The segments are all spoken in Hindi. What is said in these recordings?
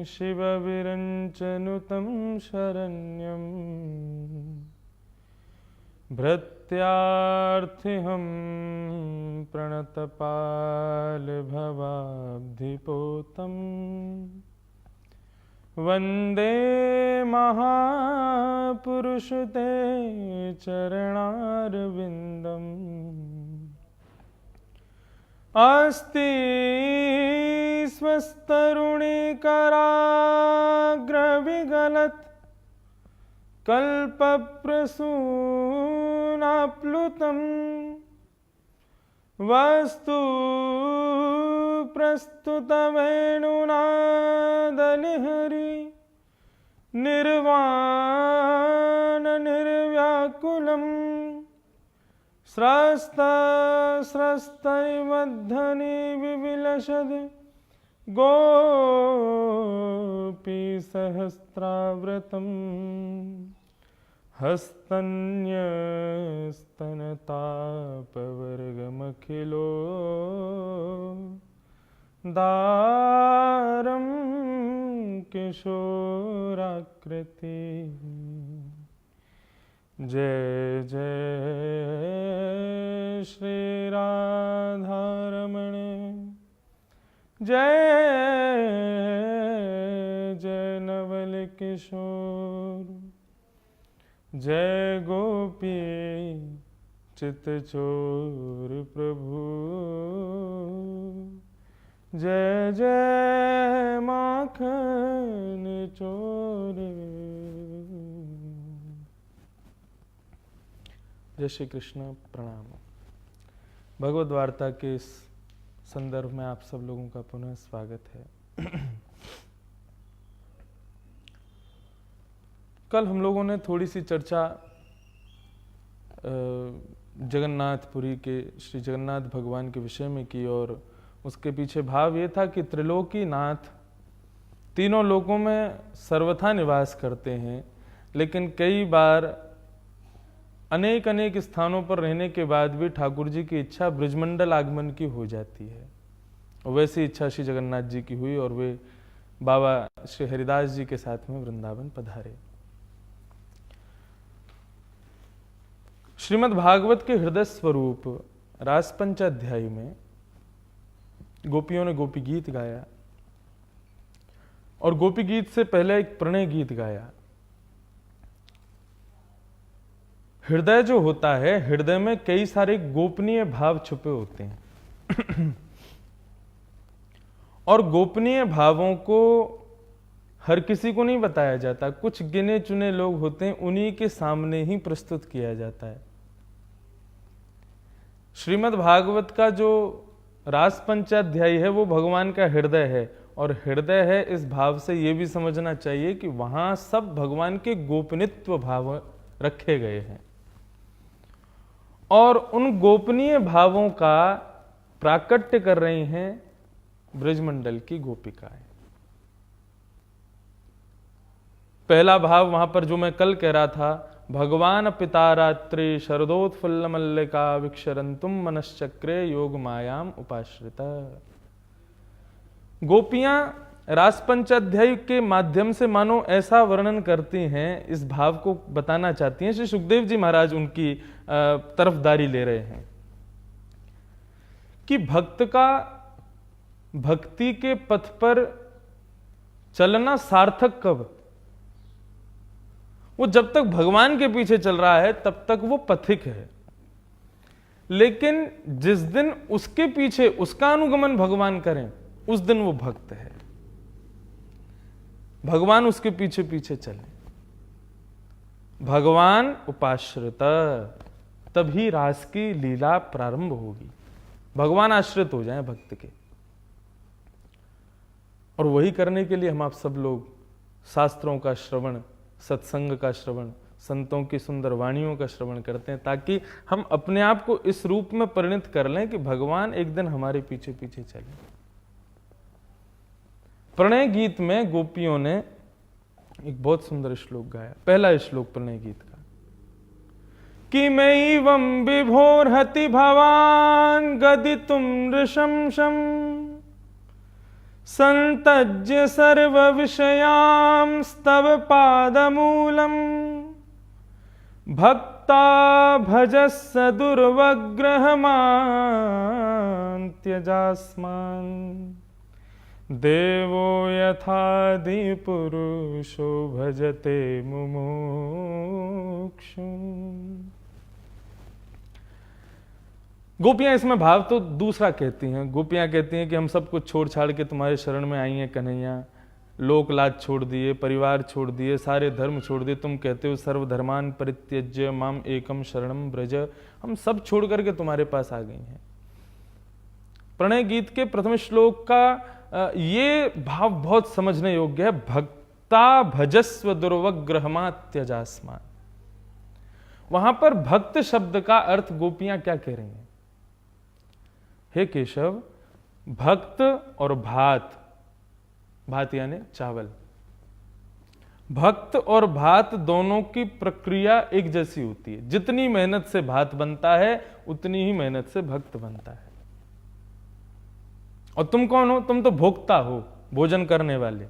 शिवविरञ्चनुतं शरण्यं भृत्यार्थिहं प्रणतपालभवाब्धिपोतम् वन्दे महापुरुषते चरणारविन्दम् अस्ति स्वस्तरुणिकराग्रविगलत् कल्पप्रसूनाप्लुतं वस्तु प्रस्तुतवेणुनादलिहरि निर्वाणनिर्व्याकुलम् स्रस्तैवध्वनि विविलसद् गोपीसहस्राव्रतम् हस्तन्यस्तनतापवर्गमखिलो दारं किशोराकृति। जय जय श्री राधारमण, जय जय नवल किशोर, जय गोपी चित्तचोर प्रभु, जय जय माखन चोर। जय श्री कृष्ण, प्रणाम। भगवद वार्ता के इस संदर्भ में आप सब लोगों का पुनः स्वागत है। कल हम लोगों ने थोड़ी सी चर्चा जगन्नाथपुरी के श्री जगन्नाथ भगवान के विषय में की और उसके पीछे भाव ये था कि त्रिलोकी नाथ तीनों लोकों में सर्वथा निवास करते हैं, लेकिन कई बार अनेक अनेक स्थानों पर रहने के बाद भी ठाकुर जी की इच्छा ब्रजमंडल आगमन की हो जाती है। वैसी इच्छा श्री जगन्नाथ जी की हुई और वे बाबा श्री हरिदास जी के साथ में वृंदावन पधारे। श्रीमद् भागवत के हृदय स्वरूप रासपंचाध्यायी में गोपियों ने गोपी गीत गाया और गोपी गीत से पहले एक प्रणय गीत गाया। हृदय जो होता है, हृदय में कई सारे गोपनीय भाव छुपे होते हैं और गोपनीय भावों को हर किसी को नहीं बताया जाता, कुछ गिने चुने लोग होते हैं, उन्हीं के सामने ही प्रस्तुत किया जाता है। श्रीमद् भागवत का जो रास पंचाध्यायी है वो भगवान का हृदय है, और हृदय है इस भाव से ये भी समझना चाहिए कि वहां सब भगवान के गोपनीयत्व भाव रखे गए हैं और उन गोपनीय भावों का प्राकट्य कर रही हैं ब्रजमंडल की गोपिकाएं। पहला भाव वहां पर जो मैं कल कह रहा था, भगवान पिता रात्रि शरदोत्फुल्ल मल्लिका विक्षरंतुम मनश्चक्रे योग मायाम उपाश्रिता। गोपियां रासपंचाध्यायी के माध्यम से मानो ऐसा वर्णन करती हैं, इस भाव को बताना चाहती हैं। श्री सुखदेव जी महाराज उनकी तरफदारी ले रहे हैं कि भक्त का भक्ति के पथ पर चलना सार्थक कब? वो जब तक भगवान के पीछे चल रहा है तब तक वो पथिक है, लेकिन जिस दिन उसके पीछे उसका अनुगमन भगवान करें उस दिन वो भक्त है। भगवान उसके पीछे पीछे चले, भगवान उपाश्रित, तभी रास की लीला प्रारंभ होगी। भगवान आश्रित हो जाएं भक्त के, और वही करने के लिए हम आप सब लोग शास्त्रों का श्रवण, सत्संग का श्रवण, संतों की सुंदर वाणियों का श्रवण करते हैं, ताकि हम अपने आप को इस रूप में परिणत कर लें कि भगवान एक दिन हमारे पीछे पीछे चले। प्रणय गीत में गोपियों ने एक बहुत सुंदर श्लोक गाया। पहला श्लोक प्रणय गीत का, कि मैवं विभोर्हति भवान गदितुम नृशंसम् संतज्य सर्व विषयांस्तव पादमूलम् भक्ता भजस्स दुर्वग्रहमान्त्यजास्मान् देवो यथादि पुरुषो भजते मुमुक्षु। गोपियां इसमें भाव तो दूसरा कहती हैं। गोपियां कहती हैं कि हम सब कुछ छोड़ छाड़ के तुम्हारे शरण में आई हैं कन्हैया, लोक लाज छोड़ दिए, परिवार छोड़ दिए, सारे धर्म छोड़ दिए। तुम कहते हो सर्वधर्मान परित्यज्य माम एकम शरणम ब्रज, हम सब छोड़ करके तुम्हारे पास आ गई हैं। प्रणय गीत के प्रथम श्लोक का ये भाव बहुत समझने योग्य है। भक्ता भजस्व दुर्वग्रहमात्यजास्मान, वहां पर भक्त शब्द का अर्थ गोपियां क्या कह रही हैं? हे केशव, भक्त और भात, भात यानी चावल, भक्त और भात दोनों की प्रक्रिया एक जैसी होती है। जितनी मेहनत से भात बनता है उतनी ही मेहनत से भक्त बनता है। और तुम कौन हो? तुम तो भोक्ता हो, भोजन करने वाले।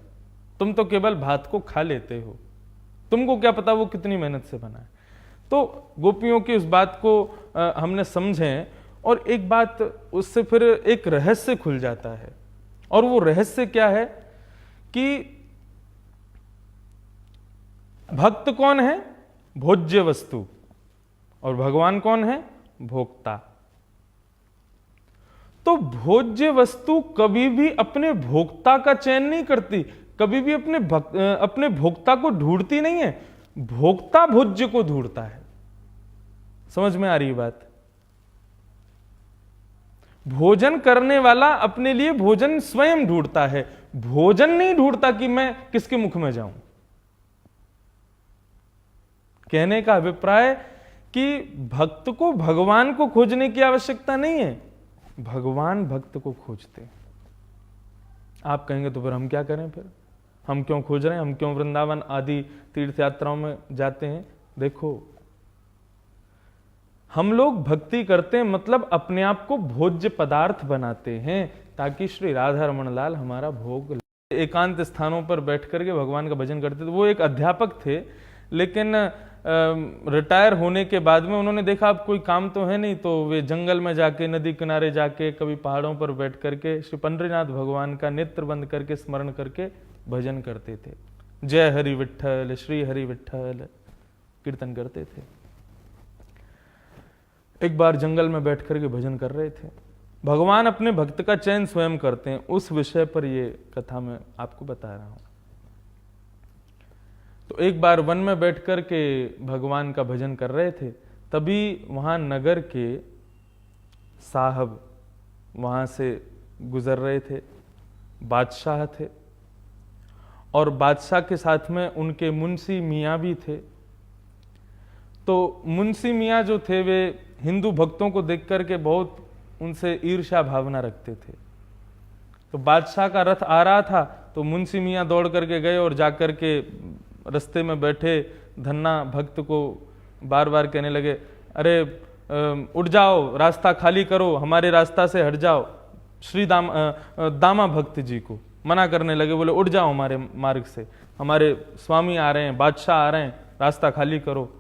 तुम तो केवल भात को खा लेते हो, तुमको क्या पता वो कितनी मेहनत से बना है। तो गोपियों की उस बात को हमने समझे, और एक बात उससे फिर एक रहस्य खुल जाता है। और वो रहस्य क्या है कि भक्त कौन है? भोज्य वस्तु। और भगवान कौन है? भोक्ता। तो भोज्य वस्तु कभी भी अपने भोक्ता का चयन नहीं करती, कभी भी अपने भोक्ता को ढूंढती नहीं है, भोक्ता भोज्य को ढूंढता है। समझ में आ रही बात? भोजन करने वाला अपने लिए भोजन स्वयं ढूंढता है, भोजन नहीं ढूंढता कि मैं किसके मुख में जाऊं। कहने का अभिप्राय कि भक्त को भगवान को खोजने की आवश्यकता नहीं है, भगवान भक्त को खोजते हैं। आप कहेंगे तो फिर हम क्या करें? फिर हम क्यों खोज रहे हैं? हम क्यों वृंदावन आदि तीर्थ यात्राओं में जाते हैं? देखो, हम लोग भक्ति करते हैं मतलब अपने आप को भोज्य पदार्थ बनाते हैं ताकि श्री राधा रमण लाल हमारा भोग। एकांत स्थानों पर बैठ करके भगवान का भजन करते थे। वो एक अध्यापक थे, लेकिन रिटायर होने के बाद में उन्होंने देखा अब कोई काम तो है नहीं, तो वे जंगल में जाके, नदी किनारे जाके, कभी पहाड़ों पर बैठ करके श्री पंडरीनाथ भगवान का नेत्र बंद करके स्मरण करके भजन करते थे। जय हरि विठ्ठल, श्री हरि विठ्ठल कीर्तन करते थे। एक बार जंगल में बैठ करके भजन कर रहे थे। भगवान अपने भक्त का चयन स्वयं करते हैं, उस विषय पर ये कथा मैं आपको बता रहा हूं। तो एक बार वन में बैठ करके भगवान का भजन कर रहे थे, तभी वहां नगर के साहब वहां से गुजर रहे थे। बादशाह थे, और बादशाह के साथ में उनके मुंशी मियाँ भी थे। तो मुंशी मियाँ जो थे वे हिंदू भक्तों को देख करके बहुत उनसे ईर्ष्या भावना रखते थे। तो बादशाह का रथ आ रहा था, तो मुंशी मियाँ दौड़ करके गए और जाकर के रास्ते में बैठे धन्ना भक्त को बार बार कहने लगे, अरे उठ जाओ, रास्ता खाली करो, हमारे रास्ता से हट जाओ। श्री दामा भक्त जी को मना करने लगे, बोले उठ जाओ हमारे मार्ग से, हमारे स्वामी आ रहे हैं, बादशाह आ रहे हैं, रास्ता खाली करो।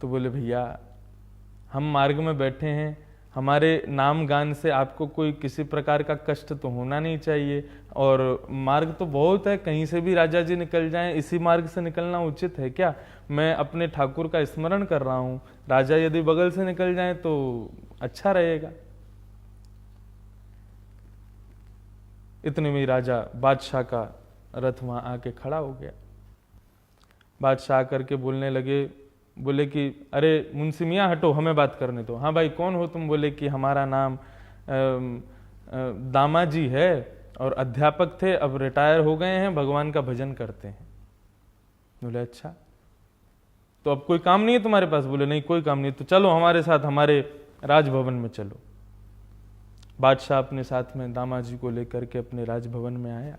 तो बोले भैया हम मार्ग में बैठे हैं, हमारे नाम गान से आपको कोई किसी प्रकार का कष्ट तो होना नहीं चाहिए, और मार्ग तो बहुत है, कहीं से भी राजा जी निकल जाएं, इसी मार्ग से निकलना उचित है क्या? मैं अपने ठाकुर का स्मरण कर रहा हूं, राजा यदि बगल से निकल जाएं तो अच्छा रहेगा। इतने में राजा बादशाह का रथ वहां आके खड़ा हो गया। बादशाह करके बोलने लगे, बोले कि अरे मुंशी मियाँ हटो, हमें बात करने दो। हाँ भाई कौन हो तुम? बोले कि हमारा नाम दामाजी है और अध्यापक थे, अब रिटायर हो गए हैं, भगवान का भजन करते हैं। बोले अच्छा, तो अब कोई काम नहीं है तुम्हारे पास? बोले नहीं कोई काम नहीं। तो चलो हमारे साथ हमारे राजभवन में चलो। बादशाह अपने साथ में दामाजी को लेकर के अपने राजभवन में आया।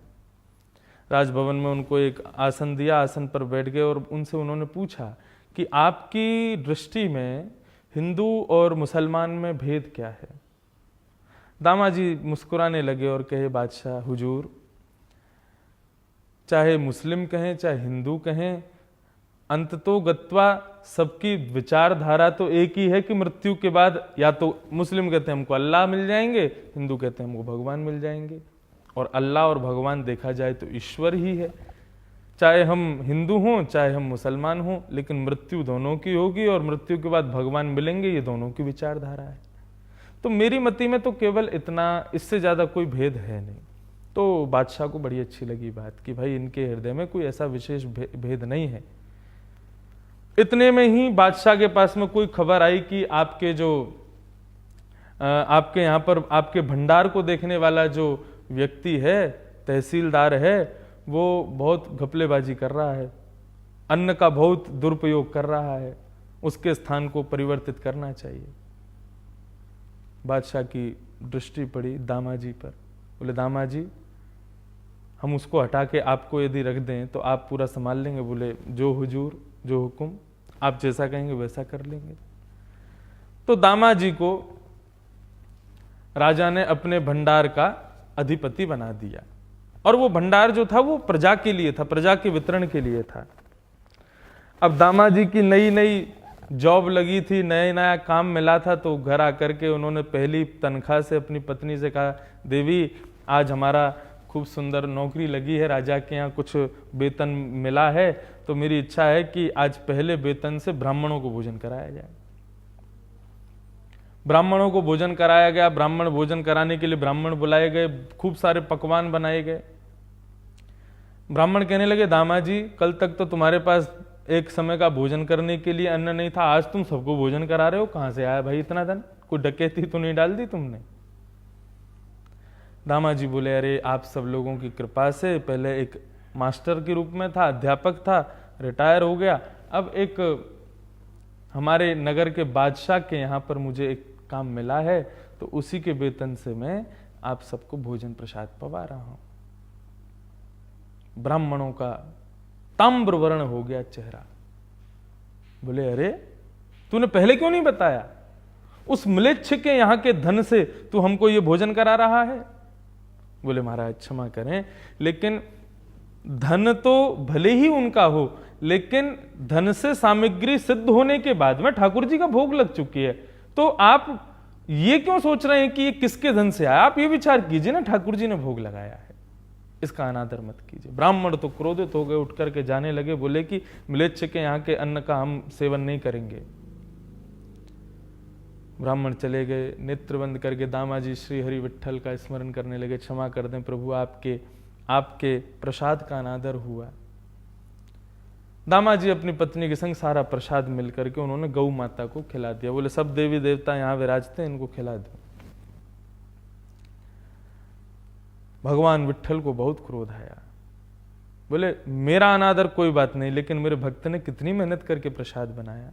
राजभवन में उनको एक आसन दिया, आसन पर बैठ गए और उनसे उन्होंने पूछा कि आपकी दृष्टि में हिंदू और मुसलमान में भेद क्या है? दामाजी मुस्कुराने लगे और कहे, बादशाह हुजूर, चाहे मुस्लिम कहें चाहे हिंदू कहें, अंततो गत्वा सबकी विचारधारा तो एक ही है कि मृत्यु के बाद या तो मुस्लिम कहते हैं हमको अल्लाह मिल जाएंगे, हिंदू कहते हैं हमको भगवान मिल जाएंगे। और अल्लाह और भगवान देखा जाए तो ईश्वर ही है। चाहे हम हिंदू हों चाहे हम मुसलमान हों, लेकिन मृत्यु दोनों की होगी और मृत्यु के बाद भगवान मिलेंगे, ये दोनों की विचारधारा है। तो मेरी मति में तो केवल इतना, इससे ज्यादा कोई भेद है नहीं। तो बादशाह को बड़ी अच्छी लगी बात कि भाई इनके हृदय में कोई ऐसा विशेष भेद नहीं है। इतने में ही बादशाह के पास में कोई खबर आई कि आपके जो आपके यहाँ पर आपके भंडार को देखने वाला जो व्यक्ति है, तहसीलदार है, वो बहुत घपलेबाजी कर रहा है, अन्न का बहुत दुरुपयोग कर रहा है, उसके स्थान को परिवर्तित करना चाहिए। बादशाह की दृष्टि पड़ी दामाजी पर। बोले, दामाजी हम उसको हटा के आपको यदि रख दें तो आप पूरा संभाल लेंगे? बोले, जो हुजूर, जो हुक्म, आप जैसा कहेंगे वैसा कर लेंगे। तो दामाजी को राजा ने अपने भंडार का अधिपति बना दिया। और वो भंडार जो था वो प्रजा के लिए था, प्रजा के वितरण के लिए था। अब दामाजी की नई नई जॉब लगी थी, नया नया काम मिला था, तो घर आकर के उन्होंने पहली तनख्वाह से अपनी पत्नी से कहा, देवी आज हमारा खूब सुंदर नौकरी लगी है, राजा के यहाँ कुछ वेतन मिला है, तो मेरी इच्छा है कि आज पहले वेतन से ब्राह्मणों को भोजन कराया जाए। ब्राह्मणों को भोजन कराया गया। ब्राह्मण भोजन कराने के लिए ब्राह्मण बुलाए गए, खूब सारे पकवान बनाए गए। ब्राह्मण कहने लगे, दामाजी कल तक तो तुम्हारे पास एक समय का भोजन करने के लिए अन्न नहीं था, आज तुम सबको भोजन करा रहे हो, कहां से आया भाई इतना धन? कोई डकैती तो नहीं डाल दी तुमने? दामाजी बोले, अरे आप सब लोगों की कृपा से पहले एक मास्टर के रूप में था, अध्यापक था, रिटायर हो गया, अब एक हमारे नगर के बादशाह के यहाँ पर मुझे एक काम मिला है, तो उसी के वेतन से मैं आप सबको भोजन प्रसाद पवा रहा हूं। ब्राह्मणों का ताम्र वर्ण हो गया चेहरा। बोले, अरे तूने पहले क्यों नहीं बताया? उस म्लेच्छ के यहां के धन से तू हमको ये भोजन करा रहा है? बोले, महाराज क्षमा करें, लेकिन धन तो भले ही उनका हो, लेकिन धन से सामग्री सिद्ध होने के बाद में ठाकुर जी का भोग लग चुकी है, तो आप ये क्यों सोच रहे हैं कि ये किसके धन से आया? आप ये विचार कीजिए ना, ठाकुर जी ने भोग लगाया है, इसका अनादर मत कीजिए। ब्राह्मण तो क्रोधित हो गए, उठ करके जाने लगे, बोले कि म्लेच्छ के यहाँ के अन्न का हम सेवन नहीं करेंगे। ब्राह्मण चले गए, नेत्र बंद करके दामाजी श्री हरि विठ्ठल का स्मरण करने लगे, क्षमा कर दें प्रभु, आपके प्रसाद का अनादर हुआ। दामाजी अपनी पत्नी के संग सारा प्रसाद मिलकर के उन्होंने गौ माता को खिला दिया। बोले, सब देवी देवता यहां विराजते हैं, इनको खिला दो। भगवान विठ्ठल को बहुत क्रोध आया। बोले, मेरा अनादर कोई बात नहीं, लेकिन मेरे भक्त ने कितनी मेहनत करके प्रसाद बनाया।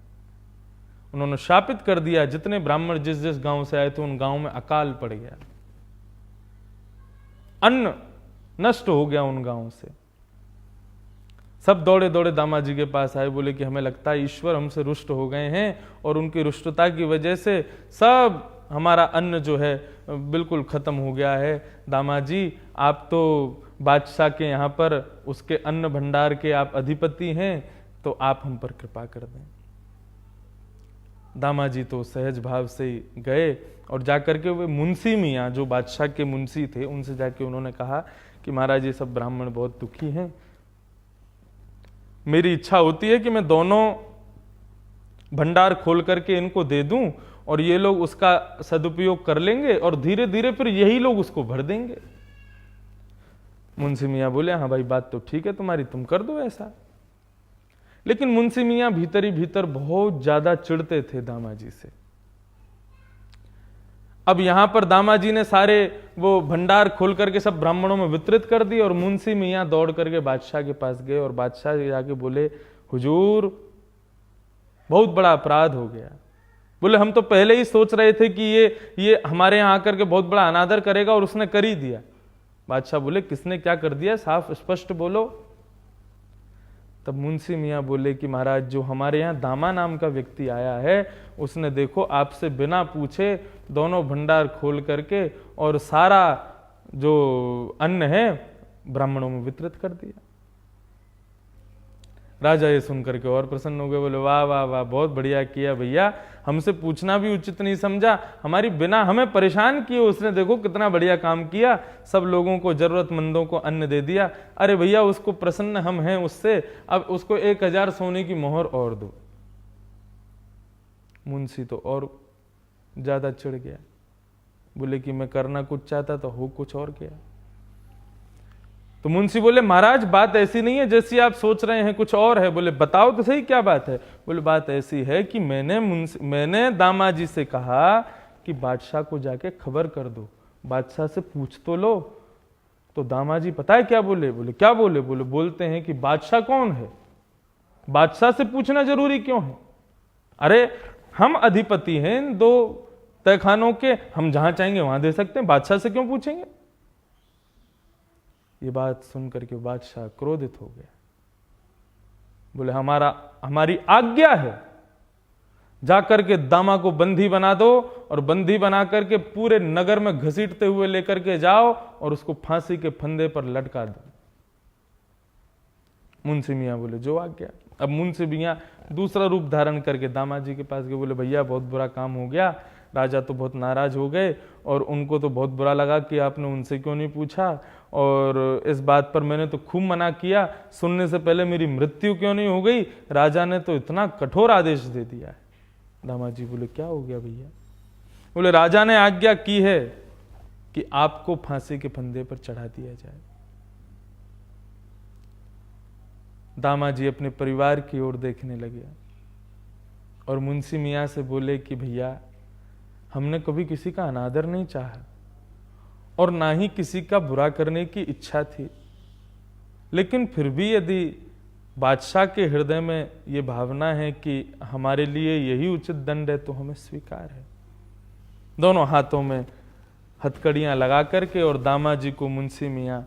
उन्होंने शापित कर दिया, जितने ब्राह्मण जिस जिस गांव से आए थे उन गांव में अकाल पड़ गया, अन्न नष्ट हो गया उन गांवों से। सब दौड़े दौड़े दामाजी के पास आए, बोले कि हमें लगता है ईश्वर हमसे रुष्ट हो गए हैं और उनकी रुष्टता की वजह से सब हमारा अन्न जो है बिल्कुल खत्म हो गया है। दामाजी आप तो बादशाह के यहाँ पर उसके अन्न भंडार के आप अधिपति हैं, तो आप हम पर कृपा कर दें। दामाजी तो सहज भाव से गए और जाकर के वे मुंशी मियाँ जो बादशाह के मुंशी थे उनसे जाके उन्होंने कहा कि महाराज ये सब ब्राह्मण बहुत दुखी हैं, मेरी इच्छा होती है कि मैं दोनों भंडार खोल करके इनको दे दूं और ये लोग उसका सदुपयोग कर लेंगे और धीरे धीरे फिर यही लोग उसको भर देंगे। मुंशी मियाँ बोले, हाँ भाई बात तो ठीक है तुम्हारी, तुम कर दो ऐसा। लेकिन मुंशी मियाँ भीतर ही भीतर बहुत ज्यादा चिढ़ते थे दामाजी से। अब यहां पर दामाजी ने सारे वो भंडार खोल करके सब ब्राह्मणों में वितरित कर दिए और मुंशी मियाँ दौड़ करके बादशाह के पास गए और बादशाह जाके बोले, हुजूर बहुत बड़ा अपराध हो गया। बोले, हम तो पहले ही सोच रहे थे कि ये हमारे यहाँ आकर के बहुत बड़ा अनादर करेगा और उसने कर ही दिया। बादशाह बोले, किसने क्या कर दिया, साफ स्पष्ट बोलो। तब मुंशी मियाँ बोले कि महाराज जो हमारे यहाँ दामा नाम का व्यक्ति आया है उसने देखो आपसे बिना पूछे दोनों भंडार खोल करके और सारा जो अन्न है ब्राह्मणों में वितरित कर दिया। राजा ये सुनकर के और प्रसन्न हो गए, बोले वाह वाह वाह, बहुत बढ़िया किया भैया, हमसे पूछना भी उचित नहीं समझा, हमारी बिना हमें परेशान किए उसने देखो कितना बढ़िया काम किया, सब लोगों को जरूरतमंदों को अन्न दे दिया। अरे भैया उसको प्रसन्न हम हैं उससे, अब उसको 1000 सोने की मोहर और दो। मुंशी तो और ज्यादा चिढ़ गया, बोले कि मैं करना कुछ चाहता तो हो कुछ और गया। तो मुंशी बोले महाराज बात ऐसी नहीं है जैसी आप सोच रहे हैं, कुछ और है। बोले बताओ तो सही क्या बात है। बोले बात ऐसी है कि मैंने दामाजी से कहा कि बादशाह को जाके खबर कर दो, बादशाह से पूछ तो लो। तो दामाजी पता है क्या बोले? बोले क्या बोले? बोले बोलते हैं कि बादशाह कौन है, बादशाह से पूछना जरूरी क्यों है? अरे हम अधिपति हैं 2 तहखानों के, हम जहां चाहेंगे वहां दे सकते हैं, बादशाह से क्यों पूछेंगे? ये बात सुनकर के बादशाह क्रोधित हो गया। बोले हमारी आज्ञा है, जाकर के दामा को बंदी बना दो और बंदी बना करके पूरे नगर में घसीटते हुए लेकर के जाओ और उसको फांसी के फंदे पर लटका दो। मुंशी मियाँ बोले जो आज्ञा। अब मुंशी मियाँ दूसरा रूप धारण करके दामाजी के पास गए। बोले भैया बहुत बुरा काम हो गया, राजा तो बहुत नाराज हो गए और उनको तो बहुत बुरा लगा कि आपने उनसे क्यों नहीं पूछा, और इस बात पर मैंने तो खूब मना किया, सुनने से पहले मेरी मृत्यु क्यों नहीं हो गई, राजा ने तो इतना कठोर आदेश दे दिया है। दामाजी बोले क्या हो गया भैया? बोले राजा ने आज्ञा की है कि आपको फांसी के फंदे पर चढ़ा दिया जाए। दामाजी अपने परिवार की ओर देखने लगे और मुंशी मियाँ से बोले कि भैया हमने कभी किसी का अनादर नहीं चाहा और ना ही किसी का बुरा करने की इच्छा थी, लेकिन फिर भी यदि बादशाह के हृदय में ये भावना है कि हमारे लिए यही उचित दंड है तो हमें स्वीकार है। दोनों हाथों में हथकड़ियां लगा करके और दामाजी को मुंशी मियाँ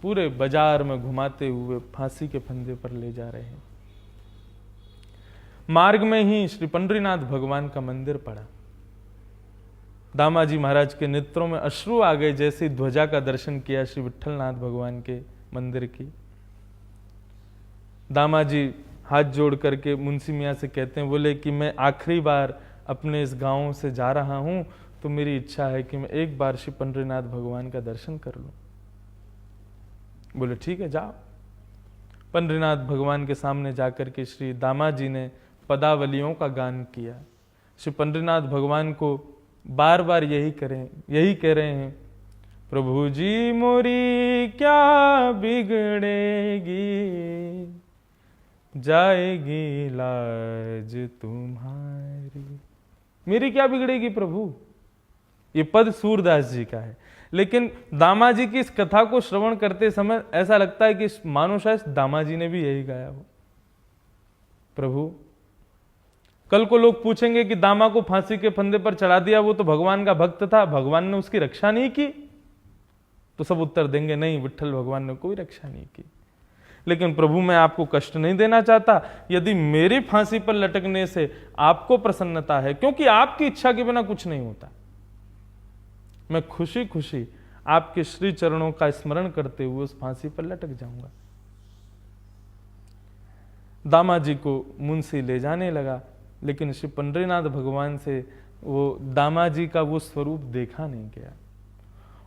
पूरे बाजार में घुमाते हुए फांसी के फंदे पर ले जा रहे हैं। मार्ग में ही श्री पंडरीनाथ भगवान का मंदिर पड़ा। दामाजी महाराज के नेत्रों में अश्रु आ गए जैसे ध्वजा का दर्शन किया श्री विठलनाथ भगवान के मंदिर की। दामाजी हाथ जोड़ करके मुंशी मियाँ से कहते हैं, बोले कि मैं आखिरी बार अपने इस गांव से जा रहा हूं तो मेरी इच्छा है कि मैं एक बार श्री पंडरीनाथ भगवान का दर्शन कर लूं। बोले ठीक है जाओ। पंडरीनाथ भगवान के सामने जाकर के श्री दामाजी ने पदावलियों का गान किया। श्री पंडरीनाथ भगवान को बार बार यही कह रहे हैं, प्रभु जी मोरी क्या बिगड़ेगी, जाएगी लाज तुम्हारी। मेरी क्या बिगड़ेगी प्रभु? ये पद सूरदास जी का है, लेकिन दामाजी की इस कथा को श्रवण करते समय ऐसा लगता है कि मानो शायद दामाजी ने भी यही गाया हो। प्रभु कल को लोग पूछेंगे कि दामा को फांसी के फंदे पर चढ़ा दिया, वो तो भगवान का भक्त था, भगवान ने उसकी रक्षा नहीं की, तो सब उत्तर देंगे नहीं, विट्ठल भगवान ने कोई रक्षा नहीं की। लेकिन प्रभु मैं आपको कष्ट नहीं देना चाहता, यदि मेरी फांसी पर लटकने से आपको प्रसन्नता है, क्योंकि आपकी इच्छा के बिना कुछ नहीं होता, मैं खुशी खुशी आपके श्री चरणों का स्मरण करते हुए उस फांसी पर लटक जाऊंगा। दामाजी को मुंशी ले जाने लगा, लेकिन श्री पंडरीनाथ भगवान से वो दामाजी का वो स्वरूप देखा नहीं गया।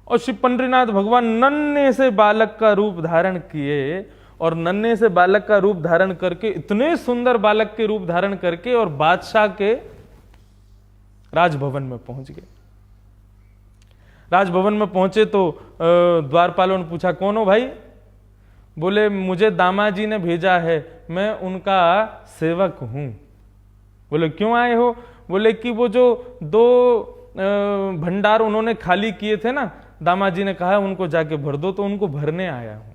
और श्री पंडरीनाथ भगवान नन्हे से बालक का रूप धारण किए और नन्हे से बालक का रूप धारण करके इतने सुंदर बालक के रूप धारण करके और बादशाह के राजभवन में पहुंच गए। राजभवन में पहुंचे तो द्वारपालों ने पूछा कौन हो भाई? बोले मुझे दामाजी ने भेजा है, मैं उनका सेवक हूं। बोले क्यों आए हो? बोले कि वो जो 2 भंडार उन्होंने खाली किए थे ना, दामाजी ने कहा उनको जाके भर दो, तो उनको भरने आया हूं।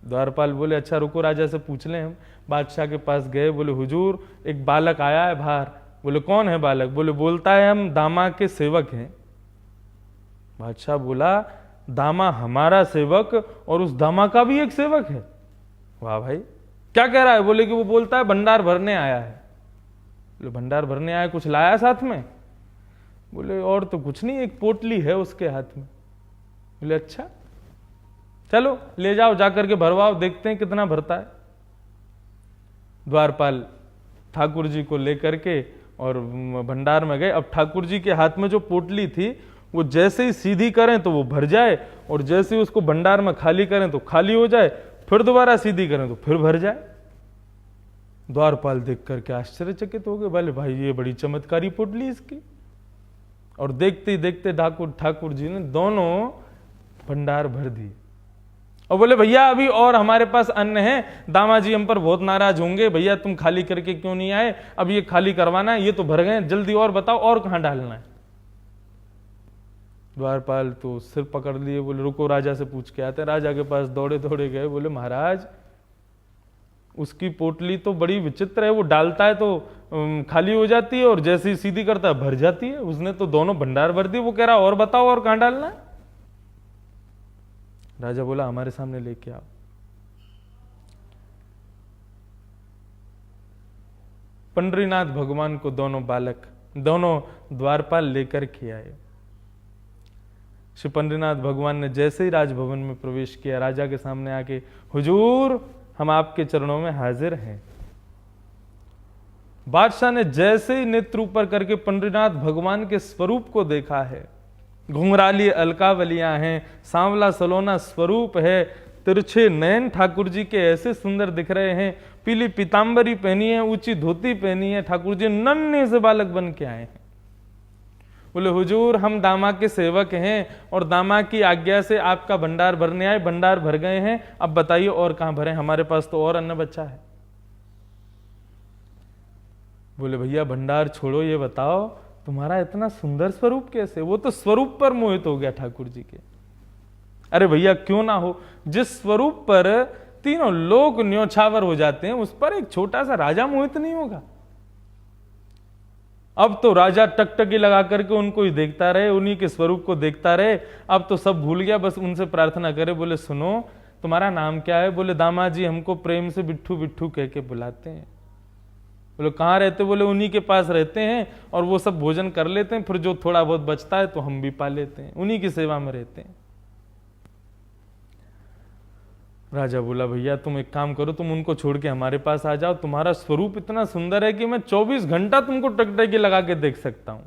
द्वारपाल बोले अच्छा रुको, राजा से पूछ लें हम। बादशाह के पास गए, बोले हुजूर एक बालक आया है बाहर। बोले कौन है बालक? बोले बोलता है हम दामा के सेवक हैं। बादशाह बोला दामा हमारा सेवक और उस दामा का भी एक सेवक है? वाह भाई, क्या कह रहा है? बोले कि वो बोलता है भंडार भरने आया है। बोले भंडार भरने आया, कुछ लाया साथ में? बोले और तो कुछ नहीं, एक पोटली है उसके हाथ में। बोले अच्छा, चलो ले जाओ, जाकर के भरवाओ, देखते हैं कितना भरता है। द्वारपाल ठाकुर जी को लेकर के और भंडार में गए। अब ठाकुर जी के हाथ में जो पोटली थी वो जैसे ही सीधी करें तो वो भर जाए, और जैसे ही उसको भंडार में खाली करें तो खाली हो जाए, फिर दोबारा सीधी करें तो फिर भर जाए। द्वारपाल देख करके आश्चर्यचकित हो गए। बोले भाई ये बड़ी चमत्कारी पोटली इसकी। और देखते ही देखते ठाकुर जी ने दोनों भंडार भर दिए। और बोले भैया अभी और हमारे पास अन्न है, दामाजी हम पर बहुत नाराज होंगे, भैया तुम खाली करके क्यों नहीं आए, अब ये खाली करवाना है, ये तो भर गए, जल्दी और बताओ और कहां डालना है। द्वारपाल तो सिर पकड़ लिए, बोले रुको राजा से पूछ के आते। राजा के पास दौड़े दौड़े गए। बोले महाराज उसकी पोटली तो बड़ी विचित्र है, वो डालता है तो खाली हो जाती है और जैसे ही सीधी करता है भर जाती है। उसने तो दोनों भंडार भर दिए, वो कह रहा और बताओ और कहां डालना है। राजा बोला हमारे सामने लेके आओ। पंडरीनाथ भगवान को दोनों द्वारपाल लेकर के आए। श्री पंडरीनाथ भगवान ने जैसे ही राजभवन में प्रवेश किया, राजा के सामने आके हुजूर हम आपके चरणों में हाजिर हैं। बादशाह ने जैसे ही नेत्र ऊपर करके पंडरीनाथ भगवान के स्वरूप को देखा है, घुंघराली अलकावलियां हैं, सांवला सलोना स्वरूप है, तिरछे नयन ठाकुर जी के ऐसे सुंदर दिख रहे हैं, पीली पीतांबरी पहनी है, ऊंची धोती पहनी है, ठाकुर जी नन्हे से बालक बन के आए हैं। बोले हुजूर हम दामा के सेवक हैं और दामा की आज्ञा से आपका भंडार भरने आए, भंडार भर गए हैं, अब बताइए और कहां भरें, हमारे पास तो और अन्न बचा है। बोले भैया भंडार छोड़ो, ये बताओ तुम्हारा इतना सुंदर स्वरूप कैसे? वो तो स्वरूप पर मोहित हो गया ठाकुर जी के। अरे भैया क्यों ना हो, जिस स्वरूप पर तीनों लोग न्योछावर हो जाते हैं उस पर एक छोटा सा राजा मोहित नहीं होगा? अब तो राजा टकटकी लगा करके उनको ही देखता रहे, उन्हीं के स्वरूप को देखता रहे। अब तो सब भूल गया, बस उनसे प्रार्थना करे। बोले सुनो तुम्हारा नाम क्या है? बोले दामाजी हमको प्रेम से बिट्ठू बिट्ठू कह के बुलाते हैं। बोले कहाँ रहते? बोले उन्हीं के पास रहते हैं और वो सब भोजन कर लेते हैं, फिर जो थोड़ा बहुत बचता है तो हम भी पा लेते हैं, उन्हीं की सेवा में रहते हैं। राजा बोला भैया तुम एक काम करो, तुम उनको छोड़ के हमारे पास आ जाओ, तुम्हारा स्वरूप इतना सुंदर है कि मैं 24 घंटा तुमको टकटकी लगा के देख सकता हूं,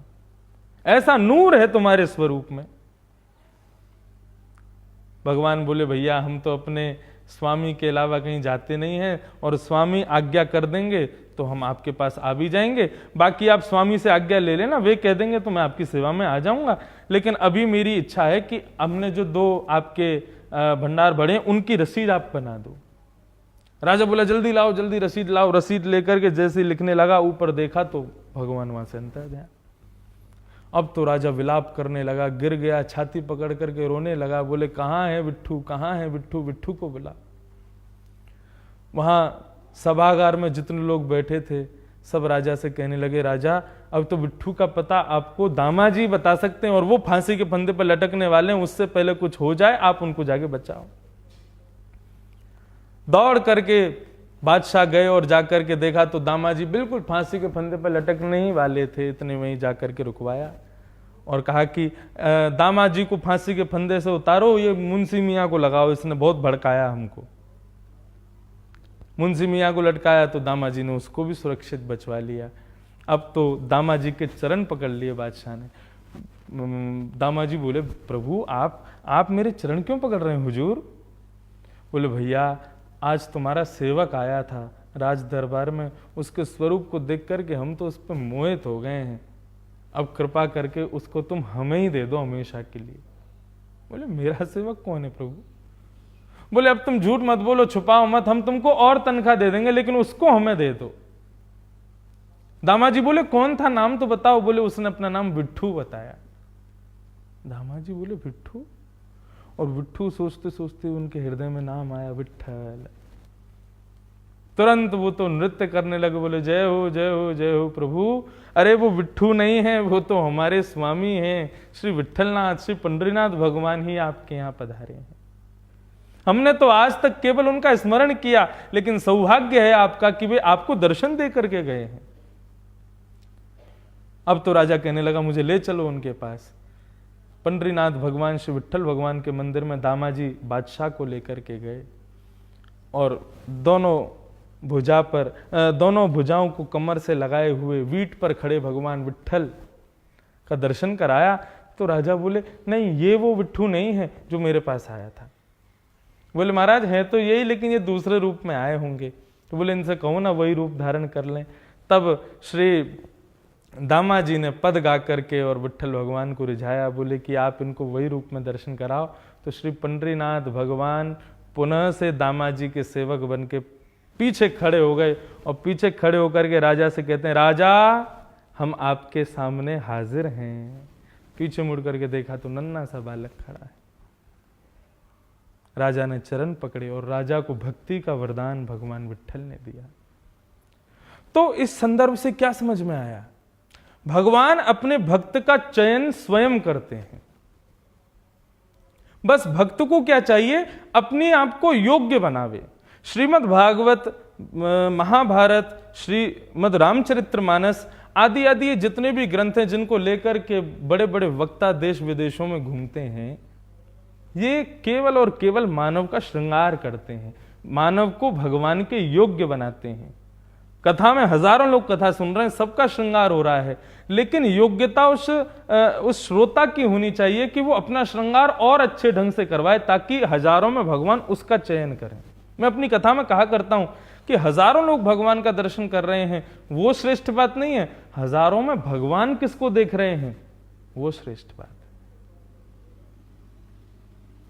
ऐसा नूर है तुम्हारे स्वरूप में। भगवान बोले भैया हम तो अपने स्वामी के अलावा कहीं जाते नहीं हैं, और स्वामी आज्ञा कर देंगे तो हम आपके पास आ भी जाएंगे, बाकी आप स्वामी से आज्ञा ले लेना, वे कह देंगे तो मैं आपकी सेवा में आ जाऊंगा। लेकिन अभी मेरी इच्छा है कि हमने जो 2 आपके भंडार भरे उनकी रसीद आप बना दो। राजा बोला जल्दी लाओ, जल्दी रसीद लाओ। रसीद लेकर के जैसे लिखने लगा, ऊपर देखा तो भगवान वहां से अंतर ध्यान। अब तो राजा विलाप करने लगा, गिर गया, छाती पकड़ करके रोने लगा। बोले कहाँ है बिट्ठू, कहाँ है बिट्ठू? बिट्ठू को बुला। वहां सभागार में जितने लोग बैठे थे सब राजा से कहने लगे राजा अब तो बिट्ठू का पता आपको दामाजी बता सकते हैं, और वो फांसी के फंदे पर लटकने वाले हैं, उससे पहले कुछ हो जाए आप उनको जाके बचाओ। दौड़ करके बादशाह गए और जाकर के देखा तो दामाजी बिल्कुल फांसी के फंदे पर लटकने ही वाले थे। इतने में ही जाकर के रुकवाया और कहा कि दामाजी को फांसी के फंदे से उतारो, ये मुंशी मियाँ को लगाओ, इसने बहुत भड़काया हमको। मुंशी मियाँ को लटकाया तो दामाजी ने उसको भी सुरक्षित बचवा लिया। अब तो दामाजी के चरण पकड़ लिए बादशाह ने। दामाजी बोले प्रभु आप मेरे चरण क्यों पकड़ रहे हैं हुजूर? बोले भैया आज तुम्हारा सेवक आया था राज दरबार में, उसके स्वरूप को देख करके हम तो उस पर मोहित हो गए हैं, अब कृपा करके उसको तुम हमें ही दे दो हमेशा के लिए। बोले मेरा सेवक कौन है प्रभु? बोले अब तुम झूठ मत बोलो, छुपाओ मत, हम तुमको और तनख्वाह दे देंगे लेकिन उसको हमें दे दो। दामाजी बोले कौन था, नाम तो बताओ। बोले उसने अपना नाम बिट्ठू बताया। दामाजी बोले बिट्ठू? और बिट्ठू सोचते सोचते उनके हृदय में नाम आया विट्ठल। तुरंत वो तो नृत्य करने लगे, बोले जय हो जय हो जय हो प्रभु। अरे वो बिट्ठू नहीं है, वो तो हमारे स्वामी हैं, श्री विट्ठलनाथ, श्री पंडरीनाथ भगवान ही आपके यहाँ पधारे हैं। हमने तो आज तक केवल उनका स्मरण किया, लेकिन सौभाग्य है आपका कि वे आपको दर्शन दे करके गए हैं। अब तो राजा कहने लगा मुझे ले चलो उनके पास। पंडरीनाथ भगवान श्री विट्ठल भगवान के मंदिर में दामाजी बादशाह को लेकर के गए और दोनों भुजाओं को कमर से लगाए हुए वीट पर खड़े भगवान विट्ठल का दर्शन कराया। तो राजा बोले नहीं, ये वो विट्ठू नहीं है जो मेरे पास आया था। बोले महाराज है तो यही, लेकिन ये दूसरे रूप में आए होंगे। तो बोले इनसे कहो ना वही रूप धारण कर लें। तब श्री दामाजी ने पद गा करके और विट्ठल भगवान को रिझाया, बोले कि आप इनको वही रूप में दर्शन कराओ। तो श्री पंडरीनाथ भगवान पुनः से दामाजी के सेवक बन के पीछे खड़े हो गए और पीछे खड़े होकर के राजा से कहते हैं, राजा हम आपके सामने हाजिर हैं। पीछे मुड़ करके देखा तो नन्हा सा बालक खड़ा है। राजा ने चरण पकड़े और राजा को भक्ति का वरदान भगवान विट्ठल ने दिया। तो इस संदर्भ से क्या समझ में आया? भगवान अपने भक्त का चयन स्वयं करते हैं। बस भक्त को क्या चाहिए? अपने आप को योग्य बनावे। श्रीमद् भागवत, महाभारत, श्रीमद् रामचरितमानस आदि आदि ये जितने भी ग्रंथ हैं जिनको लेकर के बड़े बड़े वक्ता देश विदेशों में घूमते हैं, ये केवल और केवल मानव का श्रृंगार करते हैं, मानव को भगवान के योग्य बनाते हैं। कथा में हजारों लोग कथा सुन रहे हैं, सबका श्रृंगार हो रहा है, लेकिन योग्यता उस श्रोता की होनी चाहिए कि वो अपना श्रृंगार और अच्छे ढंग से करवाए, ताकि हजारों में भगवान उसका चयन करें। मैं अपनी कथा में कहा करता हूं कि हजारों लोग भगवान का दर्शन कर रहे हैं, वो श्रेष्ठ बात नहीं है। हजारों में भगवान किसको देख रहे हैं, वो श्रेष्ठ बात है।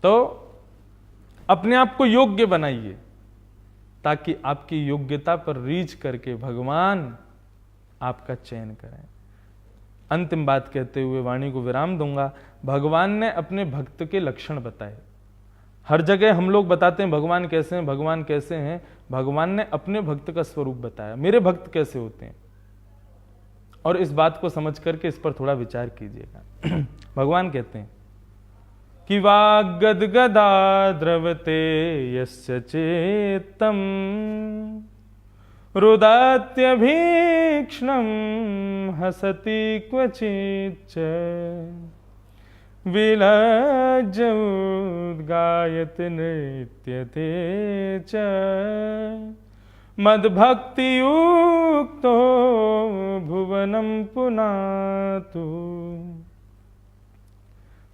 तो अपने आप को योग्य बनाइए, ताकि आपकी योग्यता पर रीच करके भगवान आपका चयन करें। अंतिम बात कहते हुए वाणी को विराम दूंगा। भगवान ने अपने भक्त के लक्षण बताए। हर जगह हम लोग बताते हैं भगवान कैसे हैं, भगवान कैसे हैं। भगवान ने अपने भक्त का स्वरूप बताया, मेरे भक्त कैसे होते हैं। और इस बात को समझ करके इस पर थोड़ा विचार कीजिएगा। भगवान कहते हैं कि वाग्गदगदा द्रवते यस्य चेत्तम रुदात्यभीक्ष्णं हसति क्वचिच्च विलज्ज उद्गायति नृत्यते च मद्भक्तियुक्तो भुवनं पुनातु।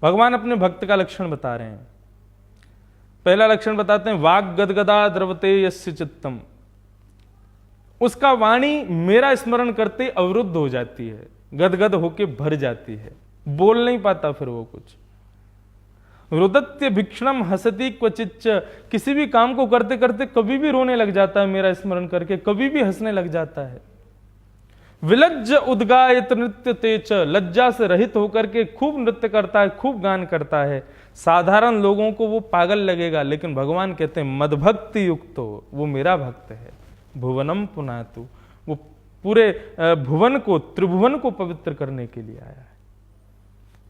भगवान अपने भक्त का लक्षण बता रहे हैं। पहला लक्षण बताते हैं वाग गदगदा द्रवते यस्य चित्तम। उसका वाणी मेरा स्मरण करते अवरुद्ध हो जाती है, गदगद होके भर जाती है, बोल नहीं पाता फिर वो कुछ। रुदत्य भिक्षणम हसती क्वचिच्च। किसी भी काम को करते करते कभी भी रोने लग जाता है मेरा स्मरण करके, कभी भी हंसने लग जाता है। विलज्ज उद्गायत नृत्य तेच। लज्जा से रहित होकर के खूब नृत्य करता है, खूब गान करता है। साधारण लोगों को वो पागल लगेगा, लेकिन भगवान कहते हैं मदभक्ति युक्त हो, वो मेरा भक्त है। भुवनम पुनातु, वो पूरे भुवन को, त्रिभुवन को पवित्र करने के लिए आया है।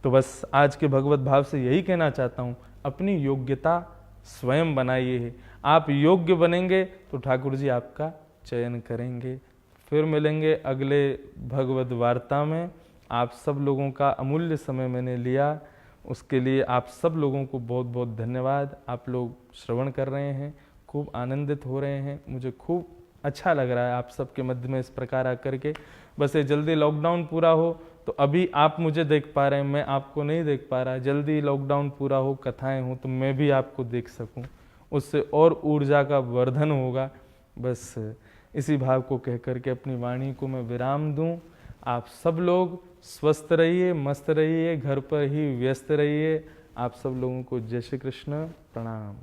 तो बस आज के भगवत भाव से यही कहना चाहता हूं, अपनी योग्यता स्वयं बनाइए। आप योग्य बनेंगे तो ठाकुर जी आपका चयन करेंगे। फिर मिलेंगे अगले भगवत वार्ता में। आप सब लोगों का अमूल्य समय मैंने लिया, उसके लिए आप सब लोगों को बहुत बहुत धन्यवाद। आप लोग श्रवण कर रहे हैं, खूब आनंदित हो रहे हैं, मुझे खूब अच्छा लग रहा है आप सबके मध्य में इस प्रकार आकर के। बस ये जल्दी लॉकडाउन पूरा हो तो अभी आप मुझे देख पा रहे हैं, मैं आपको नहीं देख पा रहा। जल्दी लॉकडाउन पूरा हो, कथाएं हो तो मैं भी आपको देख सकूं, उससे और ऊर्जा का वर्धन होगा। बस इसी भाव को कह करके अपनी वाणी को मैं विराम दूं। आप सब लोग स्वस्थ रहिए, मस्त रहिए, घर पर ही व्यस्त रहिए। आप सब लोगों को जय श्री कृष्ण, प्रणाम।